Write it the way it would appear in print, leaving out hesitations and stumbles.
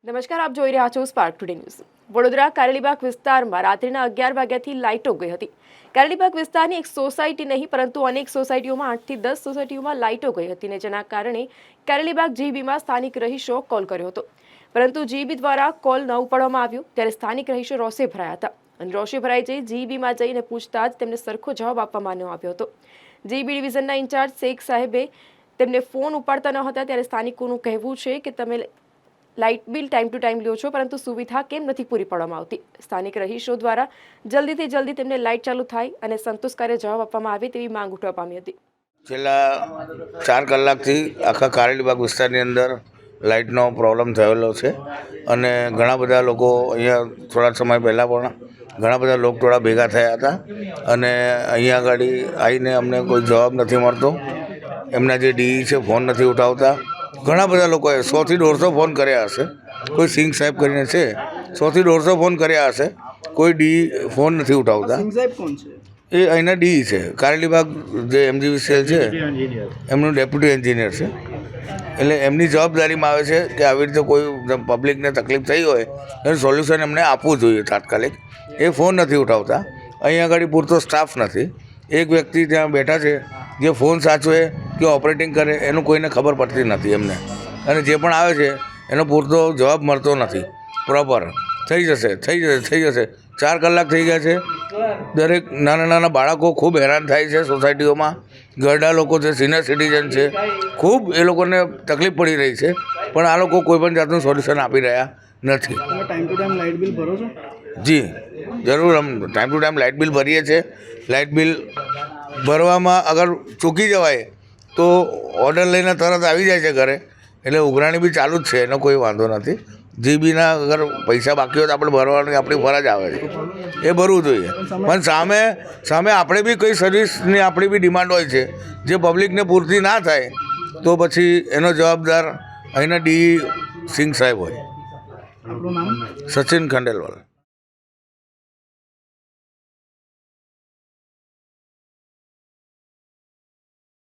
નમસ્કાર, આપ જોઈ રહ્યા છો Spark Today News. Vadodara Karelibaug વિસ્તારમાં રાત્રિના 11 વાગ્યાથી લાઇટો ગઈ હતી। કારેલીબાગ વિસ્તારની એક સોસાયટી નહીં પરંતુ અનેક સોસાયટીઓમાં 8 થી 10 સોસાયટીઓમાં લાઇટો ગઈ હતી ને જેના કારણે કારેલીબાગ જીબીમાં સ્થાનિક રહીશો કોલ કર્યો હતો, પરંતુ જીબી દ્વારા કોલ ન ઉપાડવામાં આવ્યો ત્યારે સ્થાનિક રહીશો રોષે ભરાયા હતા અને રોષે ભરાઈ જઈ જીબીમાં જઈને પૂછતા જ તેમને સરખો જવાબ આપવામાં ન આવ્યો હતો। જીબી ડિવિઝનના ઇન્ચાર્જ શેખ સાહેબે તેમને ફોન ઉપાડતા ન હતા ત્યારે સ્થાનિકોનું કહેવું છે કે તમે light bill time to time લ્યો છો પરંતુ સુવિધા કેમ નથી પૂરી પાડવામાં આવતી। સ્થાનિક રહીશો દ્વારા જલ્દીથી જલ્દી તેમને લાઇટ ચાલુ થાય અને સંતોષકારક જવાબ આપવામાં આવે તેવી માંગ ઉઠવા પામી હતી। છેલ્લા 4 કલાકથી આખા કારેલીબાગ વિસ્તારની અંદર લાઇટનો પ્રોબ્લેમ થયેલો છે અને ઘણા બધા લોકો અહીંયા થોડા સમય પહેલાં પણ ઘણા બધા લોકો થોડા ભેગા થયા હતા અને અહીંયા આગળ આવીને અમને કોઈ જવાબ નથી મળતો। એમના જે ડીઈ છે ફોન નથી ઉઠાવતા। ઘણા બધા લોકોએ 100 થી 150 ફોન કર્યા હશે, કોઈ સિંગ સાહેબ કરીને છે 100 થી 150 ફોન કર્યા હશે, કોઈ ડી ફોન નથી ઉઠાવતા। એ અહીંના ડી છે, કારેલીબાગ જે MGVCL છે એમનું ડેપ્યુટી એન્જિનિયર છે, એટલે એમની જવાબદારીમાં આવે છે કે આવી રીતે કોઈ પબ્લિકને તકલીફ થઈ હોય એનું સોલ્યુશન એમને આપવું જોઈએ તાત્કાલિક। એ ફોન નથી ઉઠાવતા। અહીંયા આગળ પૂરતો સ્ટાફ નથી। એક વ્યક્તિ ત્યાં બેઠા છે જે ફોન સાચવે કે ઓપરેટિંગ કરે એનું કોઈને ખબર પડતી નથી એમને, અને જે પણ આવે છે એનો પૂરતો જવાબ મળતો નથી પ્રોપર। થઈ જશે 4 કલાક થઈ ગયા છે। દરેક નાના બાળકો ખૂબ હેરાન થાય છે સોસાયટીઓમાં, ઘરડા લોકો છે, સિનિયર સિટીઝન છે, ખૂબ એ લોકોને તકલીફ પડી રહી છે, પણ આ લોકો કોઈ પણ જાતનું સોલ્યુશન આપી રહ્યા નથી। Time to time light bill ભરો છો? જી જરૂર, અમે time to time light bill ભરીએ છીએ। લાઇટ બિલ ભરવામાં અગર ચૂકી જવાય તો ઓર્ડર લઈને તરત આવી જાય છે ઘરે, એટલે ઉઘરાણી બી ચાલુ જ છે, એનો કોઈ વાંધો નથી। જીબીના અગર પૈસા બાકી હોય તો આપણે ભરવાની આપણી ફરજ આવે છે, એ ભરવું જોઈએ, પણ સામે આપણે બી કઈ સર્વિસની આપણી બી ડિમાન્ડ હોય છે, જે પબ્લિકને પૂરતી ના થાય તો પછી એનો જવાબદાર અહીંના ડી સિંગ સાહેબ હોય। આપણું નામ? સચિન ખંડેલવાલ।